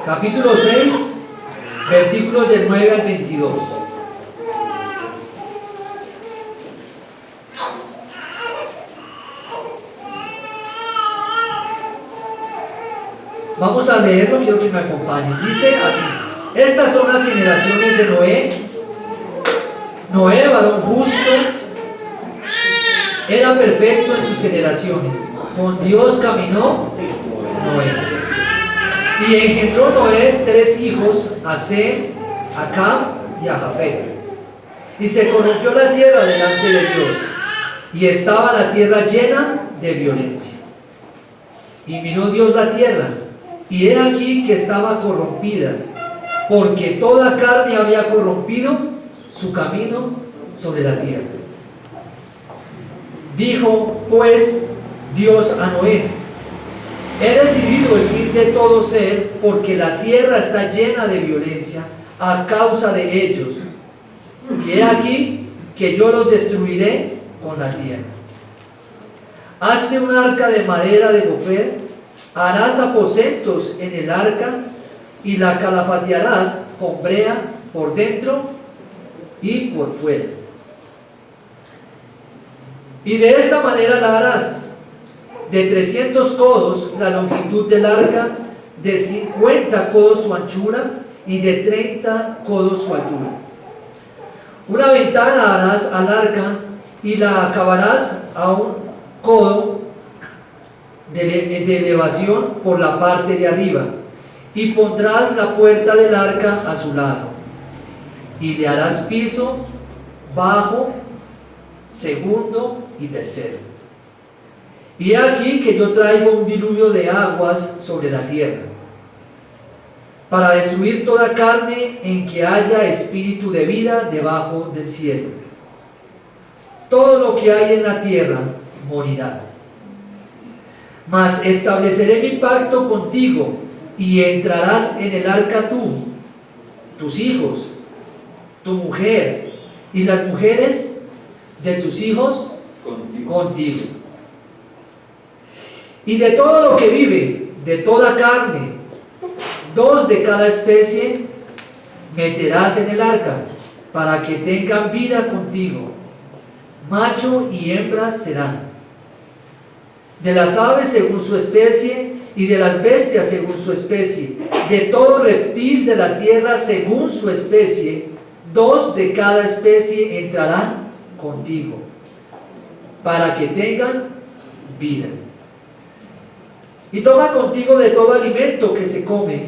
capítulo 6, versículos del 9 al 22. Vamos a leerlo, quiero que me acompañen. Dice así: estas son las generaciones de Noé. Noé, varón justo, era perfecto en sus generaciones. Con Dios caminó Noé. Y engendró Noé 3 hijos, a Sem, a Cam y a Jafet. Y se corrompió la tierra delante de Dios, y estaba la tierra llena de violencia. Y miró Dios la tierra, y he aquí que estaba corrompida, porque toda carne había corrompido su camino sobre la tierra. Dijo pues Dios a Noé: he decidido el fin de todo ser, porque la tierra está llena de violencia a causa de ellos, y he aquí que yo los destruiré con la tierra. Hazte un arca de madera de gofer, harás aposentos en el arca, y la calafatearás con brea por dentro y por fuera. Y de esta manera la harás: de 300 codos la longitud del arca, de 50 codos su anchura, y de 30 codos su altura. Una ventana harás al arca, y la acabarás a un codo de elevación por la parte de arriba, y pondrás la puerta del arca a su lado, y le harás piso, bajo, segundo y tercero. Y he aquí que yo traigo un diluvio de aguas sobre la tierra, para destruir toda carne en que haya espíritu de vida debajo del cielo. Todo lo que hay en la tierra morirá. Mas estableceré mi pacto contigo, y entrarás en el arca tú, tus hijos, tu mujer, y las mujeres de tus hijos contigo. Y de todo lo que vive, de toda carne, 2 de cada especie meterás en el arca, para que tengan vida contigo. Macho y hembra serán. De las aves según su especie, y de las bestias según su especie, de todo reptil de la tierra según su especie, 2 de cada especie entrarán contigo, para que tengan vida. Y toma contigo de todo alimento que se come,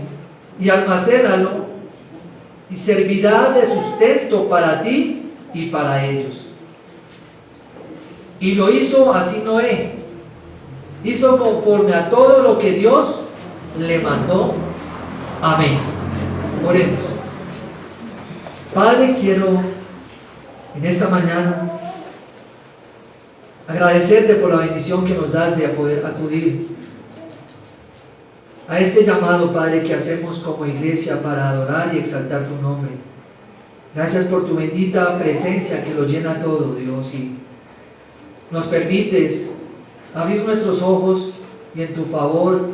y almacénalo, y servirá de sustento para ti y para ellos. Y lo hizo así Noé. Hizo conforme a todo lo que Dios le mandó. Amén. Oremos. Padre, quiero en esta mañana agradecerte por la bendición que nos das de poder acudir a este llamado, Padre, que hacemos como iglesia para adorar y exaltar tu nombre. Gracias por tu bendita presencia que lo llena todo, Dios, y nos permites abrir nuestros ojos y en tu favor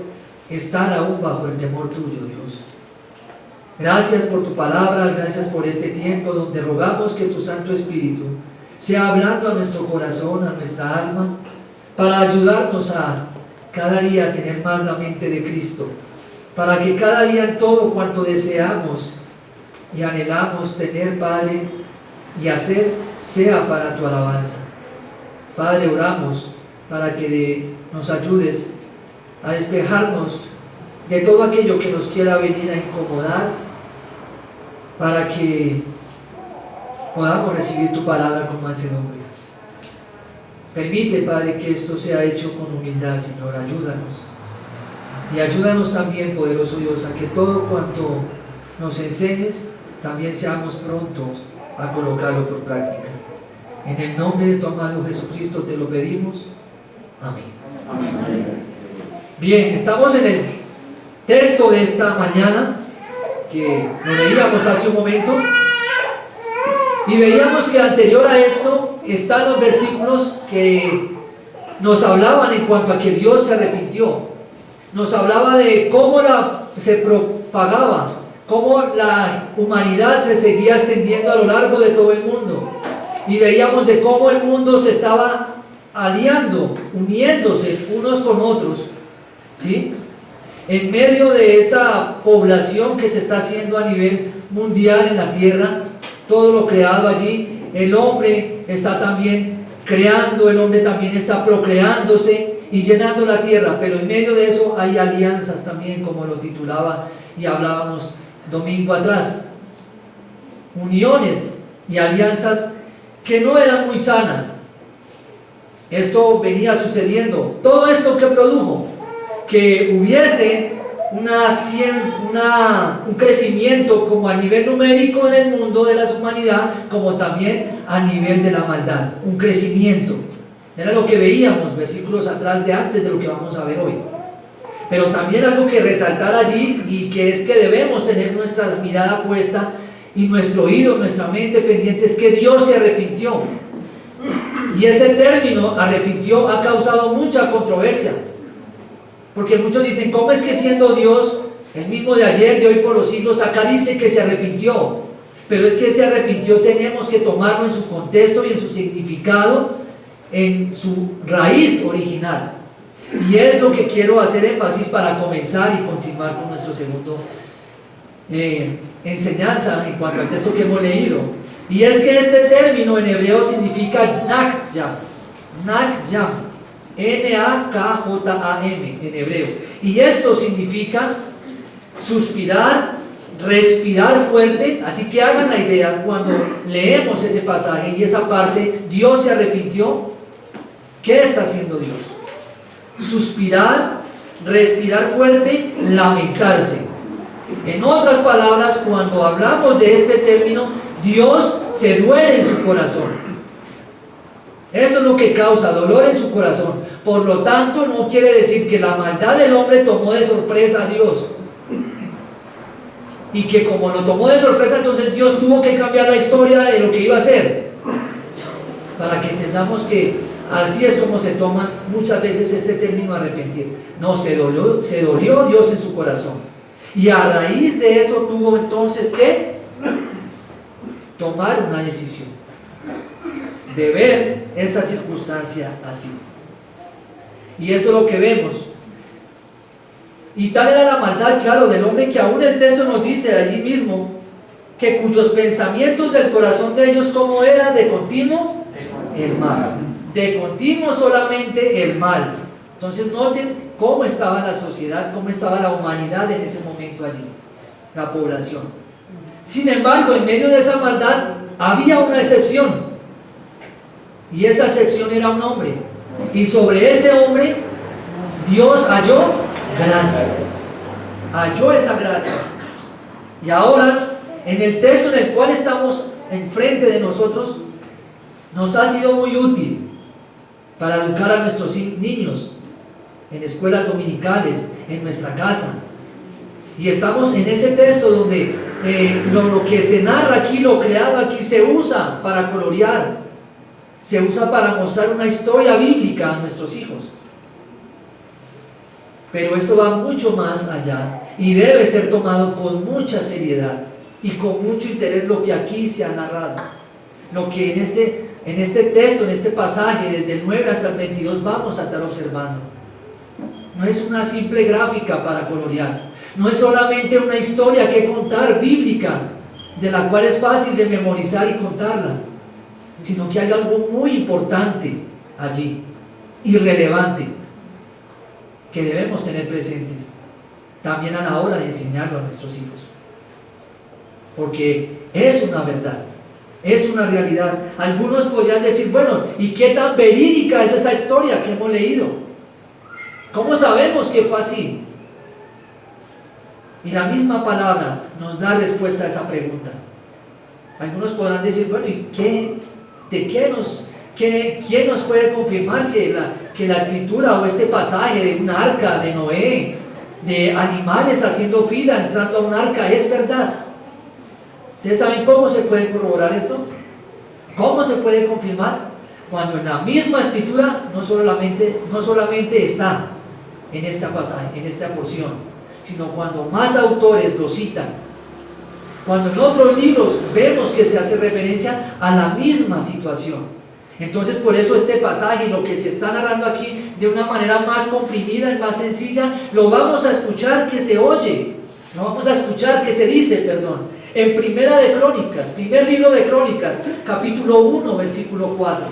estar aún bajo el temor tuyo, Dios. Gracias por tu palabra, gracias por este tiempo donde rogamos que tu Santo Espíritu sea hablando a nuestro corazón, a nuestra alma, para ayudarnos a cada día tener más la mente de Cristo, para que cada día en todo cuanto deseamos y anhelamos tener, Padre, y hacer, sea para tu alabanza. Padre, oramos para que nos ayudes a despejarnos de todo aquello que nos quiera venir a incomodar, para que podamos recibir tu palabra con mansedumbre. Permite, Padre, que esto sea hecho con humildad, Señor. Ayúdanos. Y ayúdanos también, poderoso Dios, a que todo cuanto nos enseñes, también seamos prontos a colocarlo por práctica. En el nombre de tu amado Jesucristo te lo pedimos. Amén. Amén. Bien, estamos en el texto de esta mañana, que lo leíamos hace un momento, y veíamos que anterior a esto están los versículos que nos hablaban en cuanto a que Dios se arrepintió. Nos hablaba de cómo se propagaba, cómo la humanidad se seguía extendiendo a lo largo de todo el mundo. Y veíamos de cómo el mundo se estaba aliando, uniéndose unos con otros, ¿sí? En medio de esta población que se está haciendo a nivel mundial en la tierra, todo lo creado allí, el hombre está también creando, el hombre también está procreándose y llenando la tierra, pero en medio de eso hay alianzas también, como lo titulaba y hablábamos domingo atrás, uniones y alianzas que no eran muy sanas. Esto venía sucediendo, todo esto que produjo que hubiese un crecimiento como a nivel numérico en el mundo de la humanidad, como también a nivel de la maldad, un crecimiento. Era lo que veíamos versículos atrás de antes de lo que vamos a ver hoy. Pero también algo que resaltar allí, y que es que debemos tener nuestra mirada puesta y nuestro oído, nuestra mente pendiente, es que Dios se arrepintió. Y ese término, arrepintió, ha causado mucha controversia. Porque muchos dicen, ¿cómo es que siendo Dios, el mismo de ayer, de hoy por los siglos, acá dice que se arrepintió? Pero es que ese arrepintió tenemos que tomarlo en su contexto y en su significado, en su raíz original. Y es lo que quiero hacer énfasis para comenzar y continuar con nuestro segundo enseñanza en cuanto al texto que hemos leído. Y es que este término en hebreo significa Nakyam, Nakyam, N-A-K-J-A-M en hebreo. Y esto significa suspirar, respirar fuerte. Así que hagan la idea, cuando leemos ese pasaje y esa parte, Dios se arrepintió. ¿Qué está haciendo Dios? Suspirar, respirar fuerte, lamentarse. En otras palabras, cuando hablamos de este término, Dios se duele en su corazón. Eso es lo que causa dolor en su corazón. Por lo tanto, no quiere decir que la maldad del hombre tomó de sorpresa a Dios. Y que como lo tomó de sorpresa, entonces Dios tuvo que cambiar la historia de lo que iba a hacer. Para que entendamos que así es como se toma muchas veces este término arrepentir. No, se dolió Dios en su corazón. Y a raíz de eso tuvo entonces que tomar una decisión de ver esa circunstancia así. Y esto es lo que vemos. Y tal era la maldad, claro, del hombre, que aún el texto nos dice allí mismo que cuyos pensamientos del corazón de ellos, ¿cómo era? De continuo el mal. De continuo solamente el mal. Entonces noten cómo estaba la sociedad, cómo estaba la humanidad en ese momento allí, la población. Sin embargo, en medio de esa maldad había una excepción. Y esa excepción era un hombre. Y sobre ese hombre Dios halló gracia. Halló esa gracia. Y ahora, en el texto en el cual estamos enfrente de nosotros, nos ha sido muy útil para educar a nuestros niños en escuelas dominicales, en nuestra casa. Y estamos en ese texto donde lo que se narra aquí, lo creado aquí, se usa para colorear. Se usa para mostrar una historia bíblica a nuestros hijos. Pero esto va mucho más allá y debe ser tomado con mucha seriedad y con mucho interés lo que aquí se ha narrado. Lo que en este texto, en este pasaje, desde el 9 hasta el 22 vamos a estar observando. No es una simple gráfica para colorear. No es solamente una historia que contar bíblica, de la cual es fácil de memorizar y contarla, sino que hay algo muy importante allí, irrelevante, que debemos tener presentes también a la hora de enseñarlo a nuestros hijos, porque es una verdad, es una realidad. Algunos podrían decir, bueno, ¿y qué tan verídica es esa historia que hemos leído? ¿Cómo sabemos que fue así? Y la misma palabra nos da respuesta a esa pregunta. Algunos podrán decir, bueno, ¿y quién nos puede confirmar que la escritura o este pasaje de un arca de Noé, de animales haciendo fila entrando a un arca, es verdad? ¿Ustedes saben cómo se puede corroborar esto? ¿Cómo se puede confirmar? Cuando en la misma escritura no solamente está en esta pasaje, en esta porción, sino cuando más autores lo citan. Cuando en otros libros vemos que se hace referencia a la misma situación. Entonces por eso este pasaje, lo que se está narrando aquí de una manera más comprimida y más sencilla, lo vamos a escuchar que se oye, lo vamos a escuchar que se dice, perdón, en Primera de Crónicas, primer libro de Crónicas, capítulo 1, versículo 4.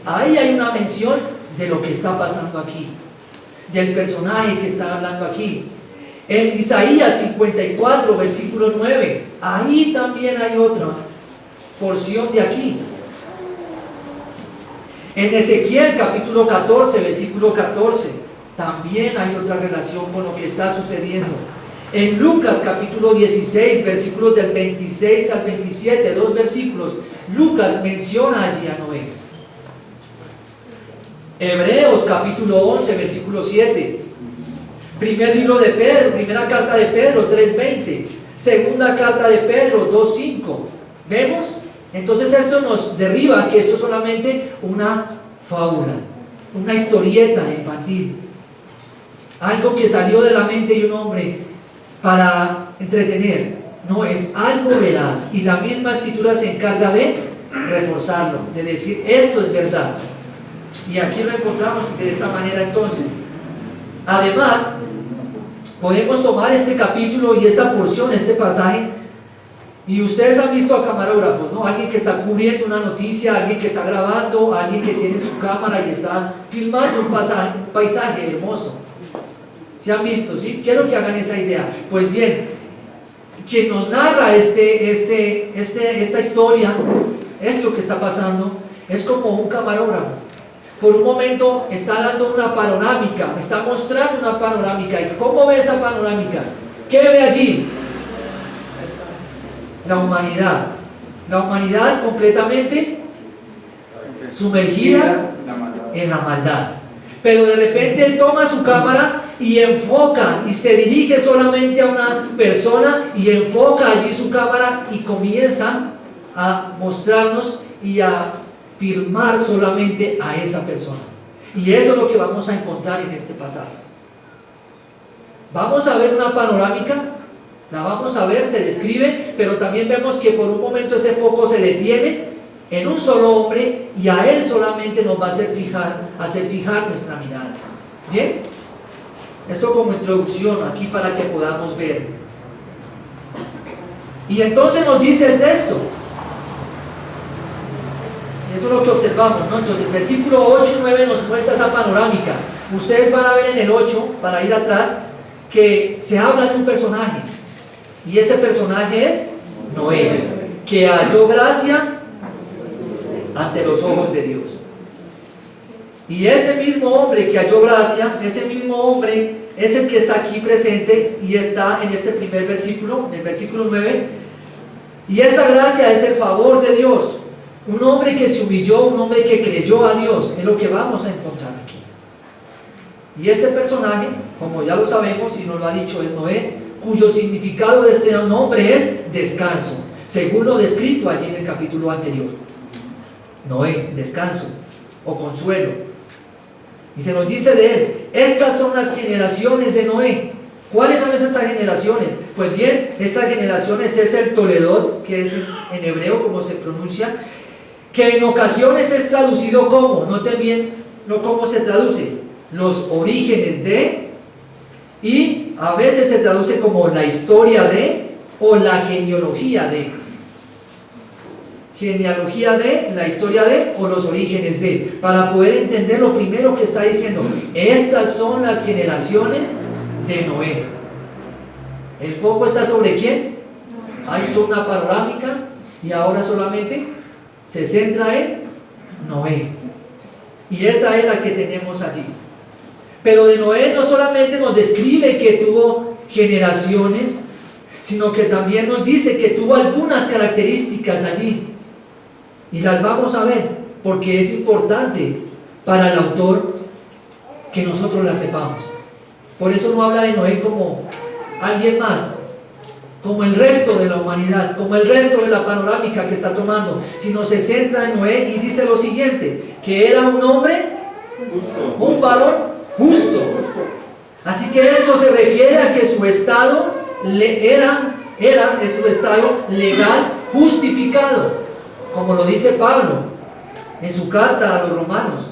Ahí hay una mención de lo que está pasando aquí, del personaje que está hablando aquí. En Isaías 54, versículo 9, ahí también hay otra porción de aquí. En Ezequiel capítulo 14, versículo 14, también hay otra relación con lo que está sucediendo. En Lucas capítulo 16, versículos del 26 al 27, 2 versículos, Lucas menciona allí a Noé. Hebreos capítulo 11, versículo 7. Primer libro de Pedro, primera carta de Pedro 3:20. Segunda carta de Pedro 2:5. ¿Vemos? Entonces esto nos derriba que esto es solamente una fábula, una historieta infantil, algo que salió de la mente de un hombre para entretener. No, es algo veraz, y la misma escritura se encarga de reforzarlo, de decir esto es verdad. Y aquí lo encontramos de esta manera. Entonces, además, podemos tomar este capítulo y esta porción, este pasaje. Y ustedes han visto a camarógrafos, ¿no? Alguien que está cubriendo una noticia, alguien que está grabando, alguien que tiene su cámara y está filmando un paisaje hermoso. ¿Se han visto? ¿Sí? Quiero que hagan esa idea. Pues bien, quien nos narra esta historia, esto que está pasando, es como un camarógrafo. Por un momento está dando una panorámica, está mostrando una panorámica. ¿Y cómo ve esa panorámica? ¿Qué ve allí? La humanidad completamente sumergida en la maldad. Pero de repente él toma su cámara y enfoca y se dirige solamente a una persona y enfoca allí su cámara y comienza a mostrarnos y a filmar solamente a esa persona. Y eso es lo que vamos a encontrar en este pasaje. Vamos a ver una panorámica. La vamos a ver, se describe, pero también vemos que por un momento ese foco se detiene en un solo hombre y a él solamente nos va a hacer fijar nuestra mirada. ¿Bien? Esto como introducción aquí para que podamos ver. Y entonces nos dice el texto. Eso es lo que observamos, ¿no? Entonces, versículo 8 y 9 nos muestra esa panorámica. Ustedes van a ver en el 8, para ir atrás, que se habla de un personaje. Y ese personaje es Noé, que halló gracia ante los ojos de Dios. Y ese mismo hombre que halló gracia, ese mismo hombre es el que está aquí presente y está en este primer versículo, el versículo 9. Y esa gracia es el favor de Dios. Un hombre que se humilló, un hombre que creyó a Dios, es lo que vamos a encontrar aquí. Y este personaje, como ya lo sabemos y nos lo ha dicho, es Noé, cuyo significado de este nombre es descanso, según lo descrito allí en el capítulo anterior. Noé, descanso o consuelo. Y se nos dice de él, estas son las generaciones de Noé. ¿Cuáles son esas generaciones? Pues bien, estas generaciones es el Toledot, que es en hebreo como se pronuncia, que en ocasiones es traducido como, noten bien cómo se traduce, los orígenes de, y a veces se traduce como la historia de, o la genealogía de. Genealogía de, la historia de, o los orígenes de. Para poder entender lo primero que está diciendo, estas son las generaciones de Noé. ¿El foco está sobre quién? Ahí está una panorámica y ahora solamente se centra en Noé. Y esa es la que tenemos allí. Pero de Noé no solamente nos describe que tuvo generaciones, sino que también nos dice que tuvo algunas características allí. Y las vamos a ver, porque es importante para el autor que nosotros las sepamos. Por eso no habla de Noé como alguien más, como el resto de la humanidad, como el resto de la panorámica que está tomando, sino se centra en Noé y dice lo siguiente, que era un hombre, un varón justo. Así que esto se refiere a que su estado es su estado legal justificado, como lo dice Pablo en su carta a los romanos.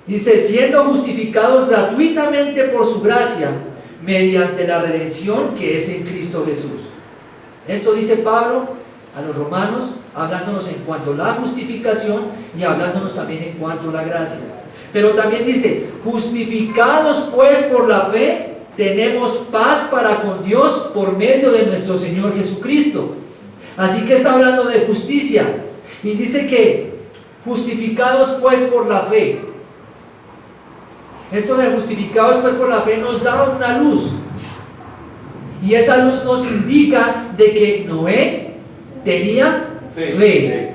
Dice, siendo justificados gratuitamente por su gracia, mediante la redención que es en Cristo Jesús. Esto dice Pablo a los romanos, hablándonos en cuanto a la justificación y hablándonos también en cuanto a la gracia. Pero también dice, justificados pues por la fe, tenemos paz para con Dios por medio de nuestro Señor Jesucristo. Así que está hablando de justicia. Y dice que, justificados pues por la fe. Esto de justificados pues por la fe nos da una luz. Y esa luz nos indica de que Noé tenía fe.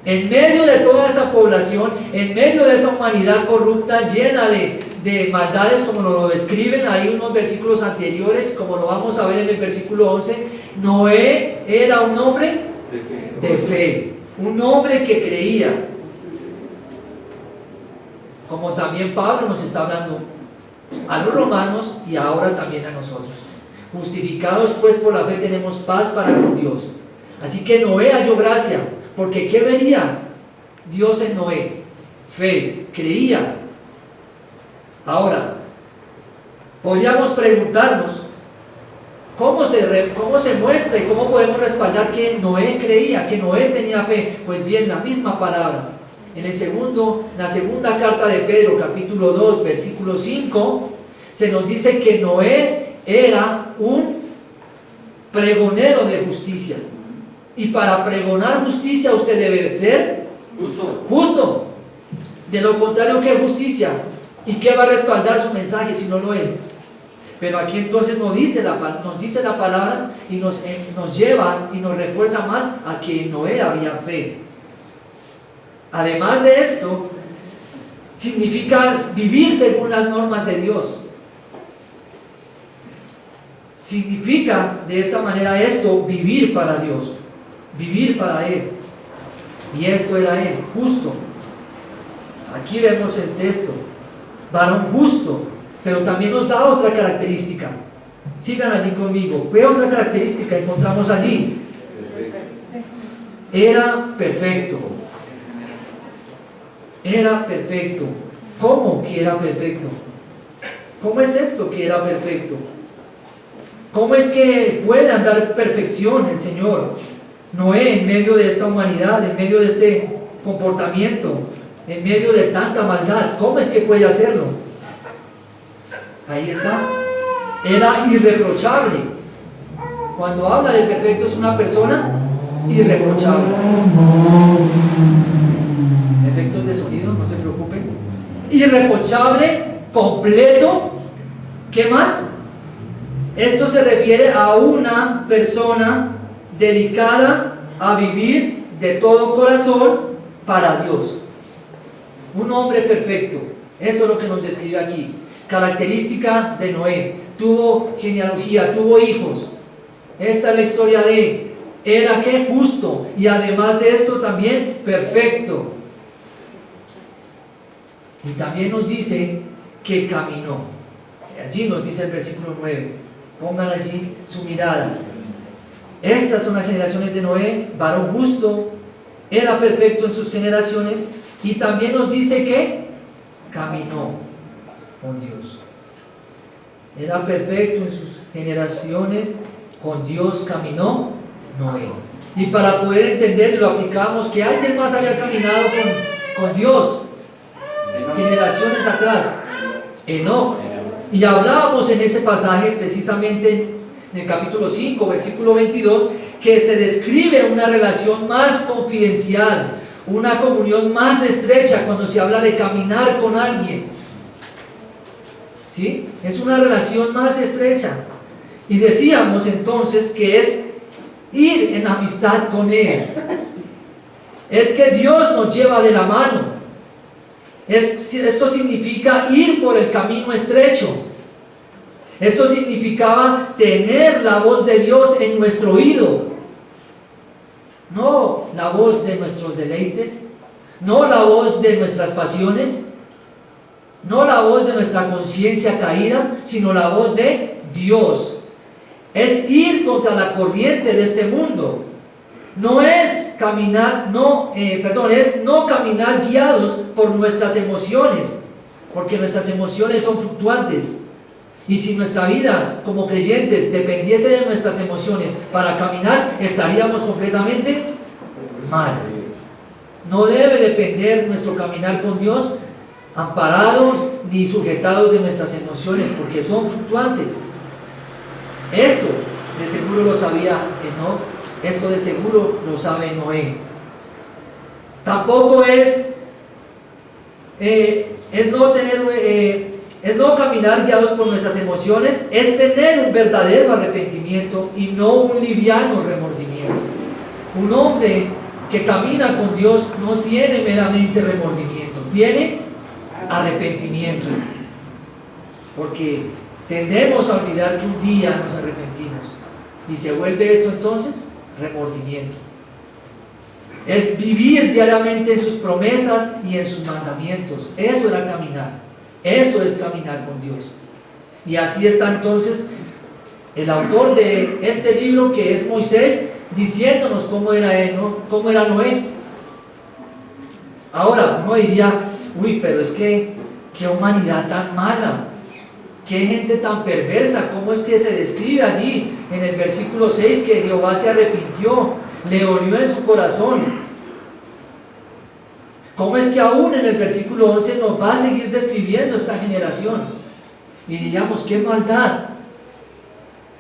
En medio de toda esa población, en medio de esa humanidad corrupta, llena de maldades, como nos lo describen ahí unos versículos anteriores, como lo vamos a ver en el versículo 11, Noé era un hombre de fe, un hombre que creía. Como también Pablo nos está hablando a los romanos y ahora también a nosotros. Justificados pues por la fe tenemos paz para con Dios. Así que Noé halló gracia, porque ¿qué vería Dios en Noé? Fe, creía. Ahora, podríamos preguntarnos ¿cómo se muestra y cómo podemos respaldar que Noé creía, que Noé tenía fe? Pues bien, la misma palabra. En la segunda carta de Pedro, capítulo 2, versículo 5, se nos dice que Noé era un pregonero de justicia. Y para pregonar justicia usted debe ser justo. De lo contrario, ¿qué justicia? ¿Y qué va a respaldar su mensaje si no lo es? Pero aquí entonces nos dice la palabra y nos lleva y nos refuerza más a que en Noé había fe. Además de esto, significa vivir según las normas de Dios. Significa de esta manera esto, vivir para Dios, vivir para Él. Y esto era Él, justo. Aquí vemos el texto, varón justo, pero también nos da otra característica. Sigan allí conmigo. ¿Qué otra característica encontramos allí? Era perfecto. Era perfecto. ¿Cómo que era perfecto? ¿Cómo es esto que era perfecto? ¿Cómo es que puede andar perfección el Señor? Noé, en medio de esta humanidad, en medio de este comportamiento, en medio de tanta maldad, ¿cómo es que puede hacerlo? Ahí está. Era irreprochable. Cuando habla de perfecto es una persona irreprochable. Efectos de sonido, no se preocupen. Irreprochable, completo. ¿Qué más? Esto se refiere a una persona dedicada a vivir de todo corazón para Dios. Un hombre perfecto. Eso es lo que nos describe aquí. Características de Noé. Tuvo genealogía, tuvo hijos. Esta es la historia de él. Era que justo y además de esto también perfecto. Y también nos dice que caminó. Allí nos dice el versículo 9. Pongan allí su mirada. Estas son las generaciones de Noé, varón justo, era perfecto en sus generaciones, y también nos dice que caminó con Dios. Era perfecto en sus generaciones, con Dios caminó Noé. Y para poder entender, lo aplicamos que alguien más había caminado con Dios generaciones atrás, Enoc. Y hablábamos en ese pasaje precisamente en el capítulo 5, versículo 22, que se describe una relación más confidencial, una comunión más estrecha cuando se habla de caminar con alguien. ¿Sí? Es una relación más estrecha. Y decíamos entonces que es ir en amistad con Él. Es que Dios nos lleva de la mano. Esto significa ir por el camino estrecho. Esto significaba tener la voz de Dios en nuestro oído. No la voz de nuestros deleites, no la voz de nuestras pasiones, No la voz de nuestra conciencia caída, sino la voz de Dios. Es ir contra la corriente de este mundo. No es caminar, es no caminar guiados por nuestras emociones, porque nuestras emociones son fluctuantes. Y si nuestra vida como creyentes dependiese de nuestras emociones para caminar, estaríamos completamente mal. No debe depender nuestro caminar con Dios amparados ni sujetados de nuestras emociones, porque son fluctuantes. Esto de seguro lo sabía Enoc, esto de seguro lo sabe Noé. Tampoco es no caminar guiados por nuestras emociones, es tener un verdadero arrepentimiento y no un liviano remordimiento. Un hombre que camina con Dios no tiene meramente remordimiento, tiene arrepentimiento, porque tendemos a olvidar que un día nos arrepentimos y se vuelve esto entonces remordimiento. Es vivir diariamente en sus promesas y en sus mandamientos. Eso era caminar, eso es caminar con Dios. Y así está entonces el autor de este libro, que es Moisés, diciéndonos cómo era él, ¿no? Cómo era Noé. Ahora uno diría: uy, pero es que qué humanidad tan mala, qué gente tan perversa. ¿Cómo es que se describe allí en el versículo 6 que Jehová se arrepintió, le dolió en su corazón? ¿Cómo es que aún en el versículo 11 nos va a seguir describiendo esta generación? Y diríamos: qué maldad,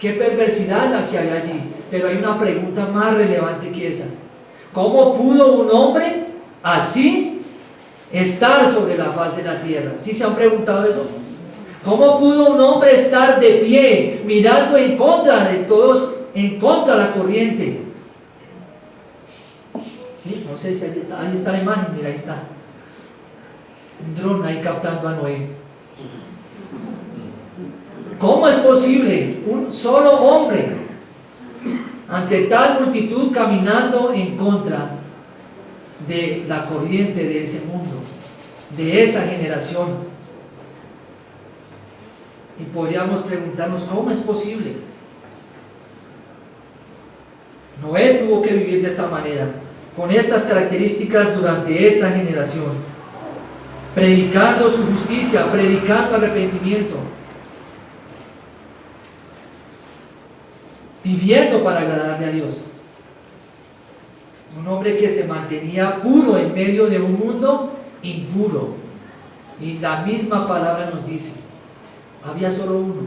qué perversidad la que había allí. Pero hay una pregunta más relevante que esa: ¿cómo pudo un hombre así estar sobre la faz de la tierra? ¿Sí se han preguntado eso? ¿Cómo pudo un hombre estar de pie, mirando en contra de todos, en contra de la corriente? ¿Sí? No sé si ahí está la imagen, mira, ahí está. Un dron ahí captando a Noé. ¿Cómo es posible un solo hombre ante tal multitud caminando en contra de la corriente de ese mundo, de esa generación? Y podríamos preguntarnos: ¿cómo es posible? Noé tuvo que vivir de esta manera, con estas características durante esta generación, predicando su justicia, predicando arrepentimiento, viviendo para agradarle a Dios. Un hombre que se mantenía puro en medio de un mundo impuro. Y la misma palabra nos dice: había solo uno.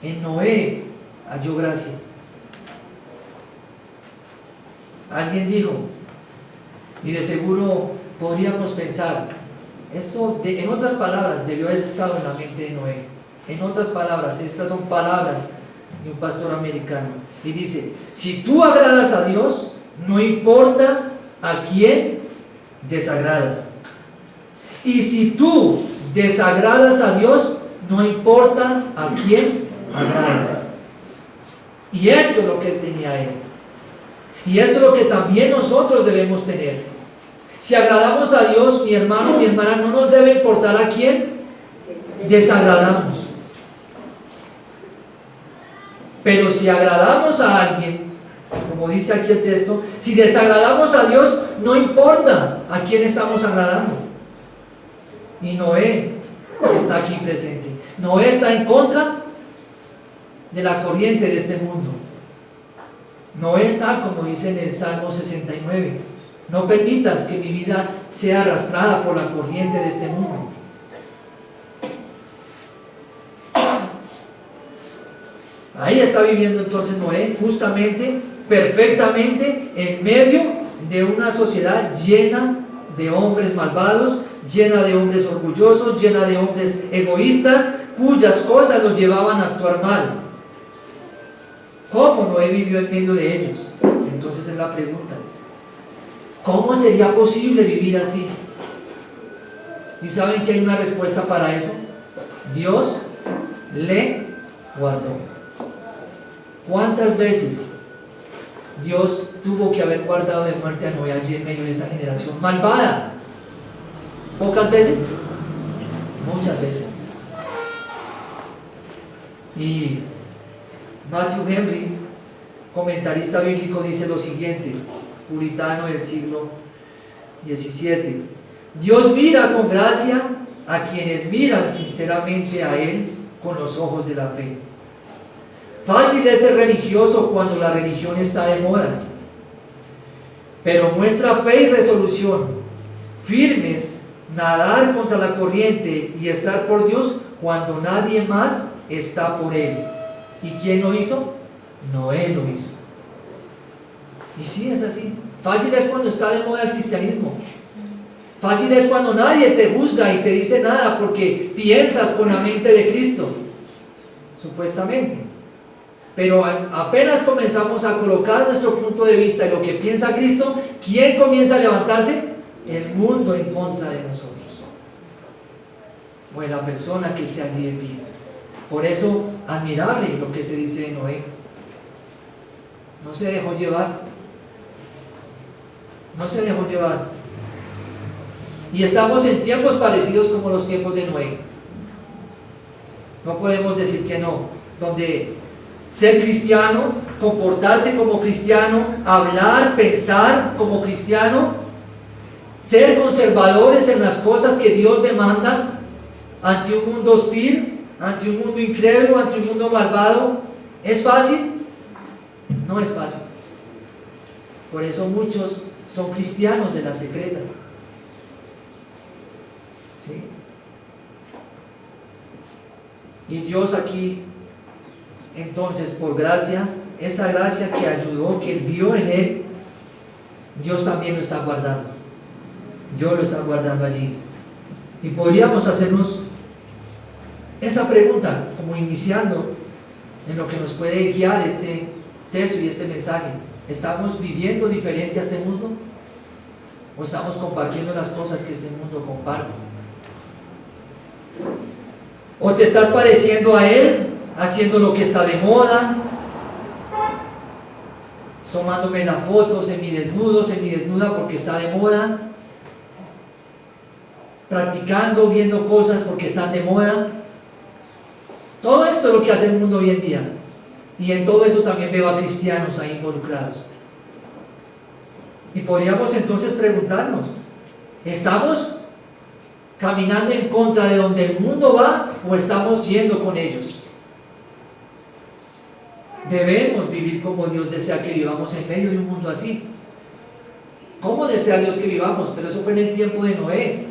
En Noé halló gracia. Alguien dijo, y de seguro podríamos pensar, esto en otras palabras debió haber estado en la mente de Noé. En otras palabras, estas son palabras de un pastor americano. Y dice: si tú agradas a Dios, no importa a quién desagradas. Y si tú desagradas a Dios, no importa a quién agradas. Y esto es lo que él tenía él. Y esto es lo que también nosotros debemos tener. Si agradamos a Dios, mi hermano, mi hermana, no nos debe importar a quién desagradamos. Pero si agradamos a alguien, como dice aquí el texto, si desagradamos a Dios, no importa a quién estamos agradando. Y Noé está aquí presente. Noé está en contra de la corriente de este mundo. Noé está, como dice en el Salmo 69, no permitas que mi vida sea arrastrada por la corriente de este mundo. Ahí está viviendo entonces Noé, justamente, perfectamente, en medio de una sociedad llena de hombres malvados, llena de hombres orgullosos, llena de hombres egoístas, cuyas cosas los llevaban a actuar mal. ¿Cómo Noé vivió en medio de ellos? Entonces es la pregunta: ¿cómo sería posible vivir así? ¿Y saben que hay una respuesta para eso? Dios le guardó. ¿Cuántas veces Dios tuvo que haber guardado de muerte a Noé allí en medio de esa generación malvada? ¿Pocas veces? muchas veces. Y Matthew Henry, comentarista bíblico, dice lo siguiente, puritano del siglo XVII: Dios mira con gracia a quienes miran sinceramente a Él con los ojos de la fe. Fácil es ser religioso cuando la religión está de moda, pero muestra fe y resolución, firmes, nadar contra la corriente y estar por Dios cuando nadie más está por Él. ¿Y quién lo hizo? Noé lo hizo. Y sí, es así. Fácil es cuando está de moda el cristianismo. Fácil es cuando nadie te juzga y te dice nada porque piensas con la mente de Cristo, supuestamente. Pero apenas comenzamos a colocar nuestro punto de vista en lo que piensa Cristo, ¿quién comienza a levantarse? El mundo en contra de nosotros, o la persona que esté allí de pie. Por eso, admirable lo que se dice de Noé. No se dejó llevar. No se dejó llevar. Y estamos en tiempos parecidos como los tiempos de Noé. No podemos decir que no. Donde ser cristiano, comportarse como cristiano, hablar, pensar como cristiano, ser conservadores en las cosas que Dios demanda ante un mundo hostil, ante un mundo incrédulo, ante un mundo malvado. ¿Es fácil? No es fácil. Por eso muchos son cristianos de la secreta. ¿Sí? Y Dios aquí, entonces, por gracia, esa gracia que ayudó, que Él vio en él, Dios también lo está guardando. Dios lo está guardando allí. Y podríamos hacernos esa pregunta, como iniciando en lo que nos puede guiar este texto y este mensaje. ¿Estamos viviendo diferente a este mundo? ¿O estamos compartiendo las cosas que este mundo comparte? ¿O te estás pareciendo a Él, haciendo lo que está de moda, tomándome las fotos en mi desnuda porque está de moda, practicando, viendo cosas porque están de moda? Todo esto es lo que hace el mundo hoy en día, y en todo eso también veo a cristianos ahí involucrados. Y podríamos entonces preguntarnos, ¿estamos caminando en contra de donde el mundo va o estamos yendo con ellos? Debemos vivir como Dios desea que vivamos en medio de un mundo así. ¿Cómo desea Dios que vivamos? Pero eso fue en el tiempo de Noé,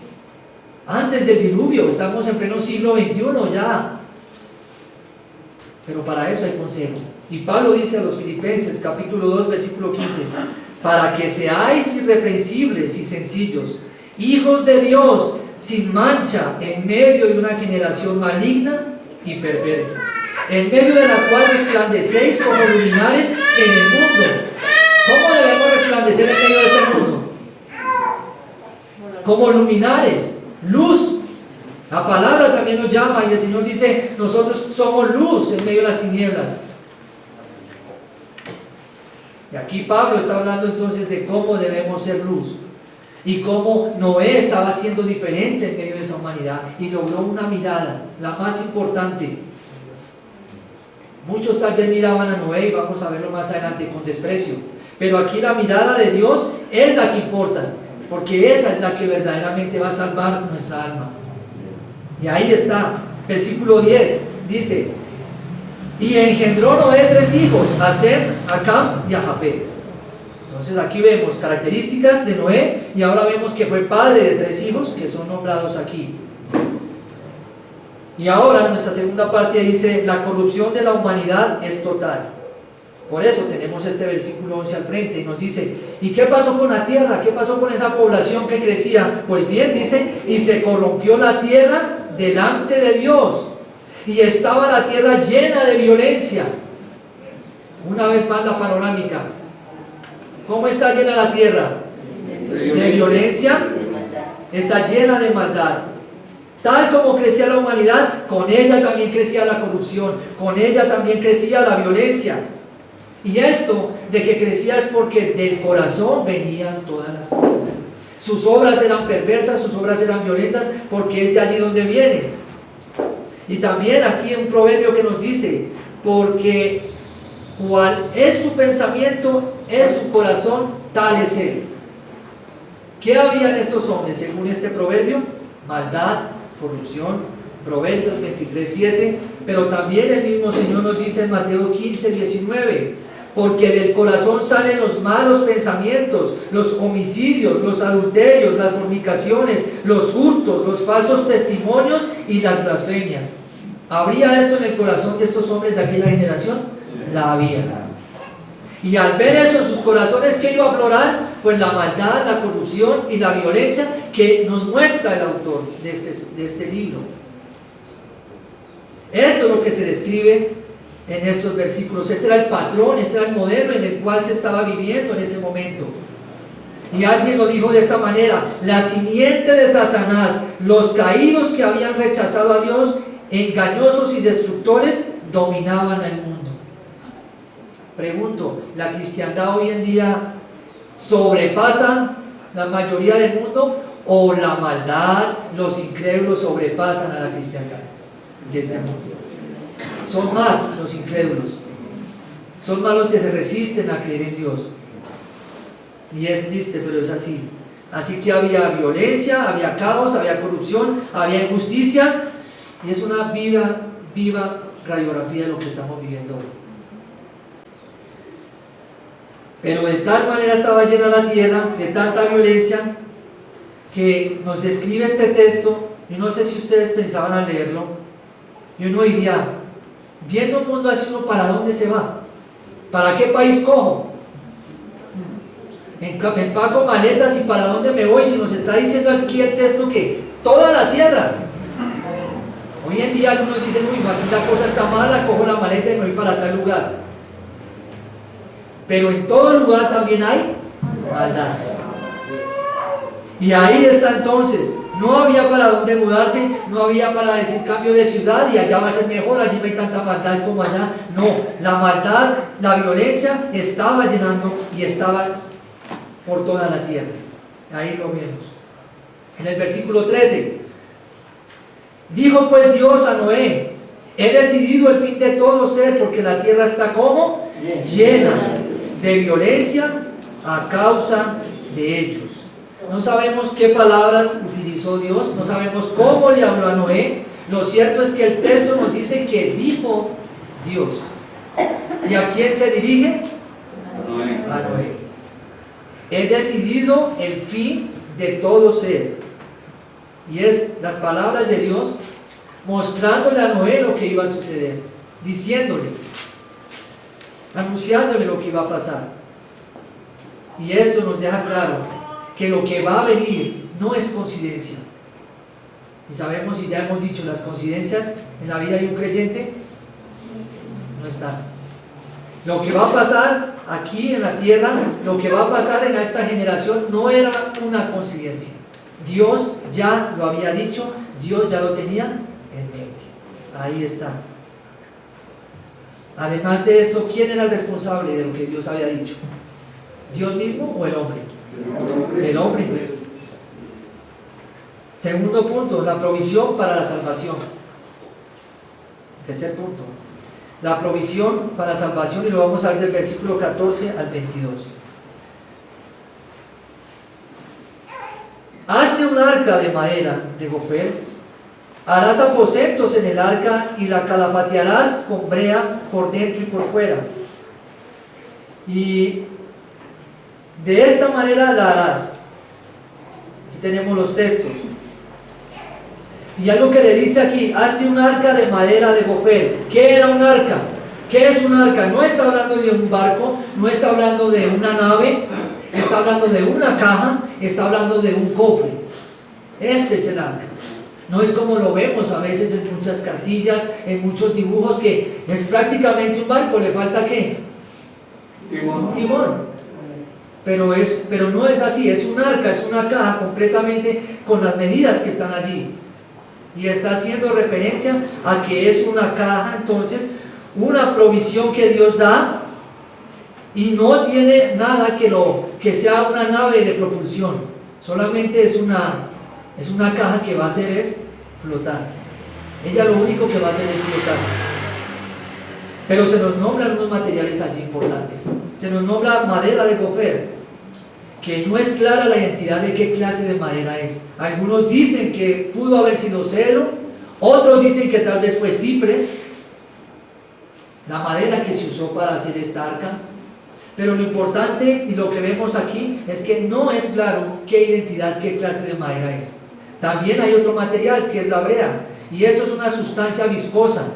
antes del diluvio. Estamos en pleno siglo XXI ya. Pero para eso hay consejo. Y Pablo dice a los Filipenses, capítulo 2, versículo 15: para que seáis irreprensibles y sencillos, hijos de Dios, sin mancha, en medio de una generación maligna y perversa, en medio de la cual resplandecéis como luminares en el mundo. ¿Cómo debemos resplandecer en medio de este mundo? Como luminares, luz. La palabra también nos llama y el Señor dice, nosotros somos luz en medio de las tinieblas. Y aquí Pablo está hablando entonces de cómo debemos ser luz y cómo Noé estaba siendo diferente en medio de esa humanidad y logró una mirada, la más importante. Muchos tal vez miraban a Noé, y vamos a verlo más adelante, con desprecio, pero aquí la mirada de Dios es la que importa, porque esa es la que verdaderamente va a salvar nuestra alma. Y ahí está, versículo 10, dice: y engendró Noé 3 hijos, a Sem, a Cam y a Jafet. Entonces aquí vemos características de Noé, y ahora vemos que fue padre de 3 hijos que son nombrados aquí. Y ahora nuestra segunda parte dice: la corrupción de la humanidad es total. Por eso tenemos este versículo 11 al frente, y nos dice: ¿y qué pasó con la tierra? ¿Qué pasó con esa población que crecía? Pues bien, dice: y se corrompió la tierra delante de Dios, y estaba la tierra llena de violencia. Una vez más la panorámica. ¿Cómo está llena la tierra? De violencia. Está llena de maldad. Tal como crecía la humanidad, con ella también crecía la corrupción, con ella también crecía la violencia. Y esto de que crecía es porque del corazón venían todas las cosas. Sus obras eran perversas, sus obras eran violentas, porque es de allí donde viene. Y también aquí un proverbio que nos dice, porque cual es su pensamiento, es su corazón, tal es él. ¿Qué había en estos hombres según este proverbio? Maldad, corrupción. Proverbios 23:7, pero también el mismo Señor nos dice en Mateo 15:19, porque del corazón salen los malos pensamientos, los homicidios, los adulterios, las fornicaciones, los hurtos, los falsos testimonios y las blasfemias. ¿Habría esto en el corazón de estos hombres de aquella generación? Sí. La había. Y al ver eso en sus corazones, ¿qué iba a aflorar? Pues la maldad, la corrupción y la violencia que nos muestra el autor de este libro. Esto es lo que se describe en estos versículos. Este era el patrón, este era el modelo en el cual se estaba viviendo en ese momento. Y alguien lo dijo de esta manera: la simiente de Satanás, los caídos que habían rechazado a Dios, engañosos y destructores, dominaban al mundo. Pregunto, ¿la cristiandad hoy en día sobrepasa la mayoría del mundo, o la maldad, los incrédulos sobrepasan a la cristiandad de este mundo? Son más los incrédulos, son más los que se resisten a creer en Dios. Y es triste, pero es así. Así que había violencia, había caos, había corrupción, había injusticia, y es una viva radiografía de lo que estamos viviendo hoy. Pero de tal manera estaba llena la tierra de tanta violencia que nos describe este texto, y no sé si ustedes pensaban al leerlo, y uno diría, viendo un mundo así, ¿uno para dónde se va? ¿Para qué país cojo? Empaco maletas y ¿para dónde me voy? Si nos está diciendo aquí el texto que toda la tierra. Hoy en día algunos dicen, uy, aquí la cosa está mala, cojo la maleta y me voy para tal lugar. Pero en todo lugar también hay maldad. Y ahí está entonces, no había para dónde mudarse, no había para decir cambio de ciudad y allá va a ser mejor, allí no hay tanta maldad como allá. No, la maldad, la violencia estaba llenando y estaba por toda la tierra. Ahí lo vemos. En el versículo 13, dijo pues Dios a Noé: he decidido el fin de todo ser, porque la tierra está como llena de violencia a causa de ellos. No sabemos qué palabras utilizó Dios, no sabemos cómo le habló a Noé. Lo cierto es que el texto nos dice que dijo Dios. ¿Y a quién se dirige? A Noé. He decidido el fin de todo ser. Y es las palabras de Dios mostrándole a Noé lo que iba a suceder, diciéndole, anunciándole lo que iba a pasar. Y esto nos deja claro que lo que va a venir no es coincidencia. Y sabemos, y ya hemos dicho, las coincidencias en la vida de un creyente no están. Lo que va a pasar aquí en la tierra, lo que va a pasar en esta generación, no era una coincidencia. Dios ya lo había dicho, Dios ya lo tenía en mente. Ahí está. Además de esto, ¿quién era el responsable de lo que Dios había dicho? ¿Dios mismo o el hombre? El hombre. Segundo punto, la provisión para la salvación. Tercer punto, la provisión para la salvación, y lo vamos a ver del versículo 14 al 22. Hazte un arca de madera de gofel, harás aposentos en el arca y la calafatearás con brea por dentro y por fuera. Y de esta manera la harás. Aquí tenemos los textos. Y algo que le dice aquí: hazte un arca de madera de gofel. ¿Qué era un arca? ¿Qué es un arca? No está hablando de un barco, no está hablando de una nave, está hablando de una caja, está hablando de un cofre. Este es el arca. No es como lo vemos a veces en muchas cartillas, en muchos dibujos, que es prácticamente un barco, le falta ¿qué? Un timón. Pero no es así, es un arca, es una caja completamente con las medidas que están allí. Y está haciendo referencia a que es una caja, entonces, una provisión que Dios da, y no tiene nada que sea una nave de propulsión. Solamente es una caja que va a hacer es flotar. Ella lo único que va a hacer es flotar. Pero se nos nombran unos materiales allí importantes. Se nos nombra madera de gofer, que no es clara la identidad de qué clase de madera es. Algunos dicen que pudo haber sido cedro, otros dicen que tal vez fue ciprés, la madera que se usó para hacer esta arca. Pero lo importante y lo que vemos aquí es que no es claro qué identidad, qué clase de madera es. También hay otro material que es la brea, y esto es una sustancia viscosa.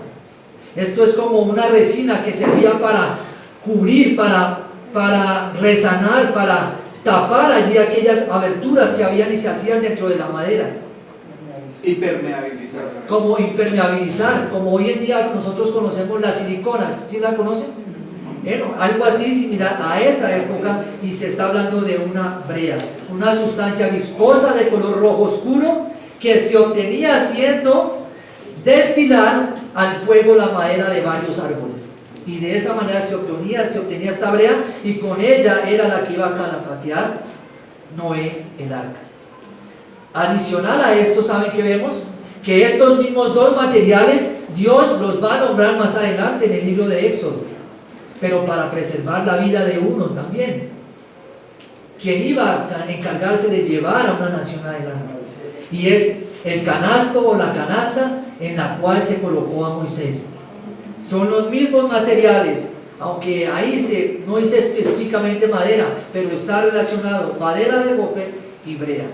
Esto es como una resina que servía para cubrir, para resanar, para tapar allí aquellas aberturas que habían y se hacían dentro de la madera. Impermeabilizar. Como impermeabilizar, como hoy en día nosotros conocemos la silicona. ¿Sí la conocen? Bueno, algo así similar a esa época, y se está hablando de una brea, una sustancia viscosa de color rojo oscuro que se obtenía haciendo destilar al fuego la madera de varios árboles, y de esa manera se obtenía esta brea, y con ella era la que iba a calafatear Noé el arca. Adicional a esto, ¿saben qué vemos? Que estos mismos dos materiales Dios los va a nombrar más adelante en el libro de Éxodo, pero para preservar la vida de uno también, quien iba a encargarse de llevar a una nación adelante, y es el canasto o la canasta en la cual se colocó a Moisés. Son los mismos materiales, aunque ahí no dice específicamente madera, pero está relacionado madera de gofer y brea,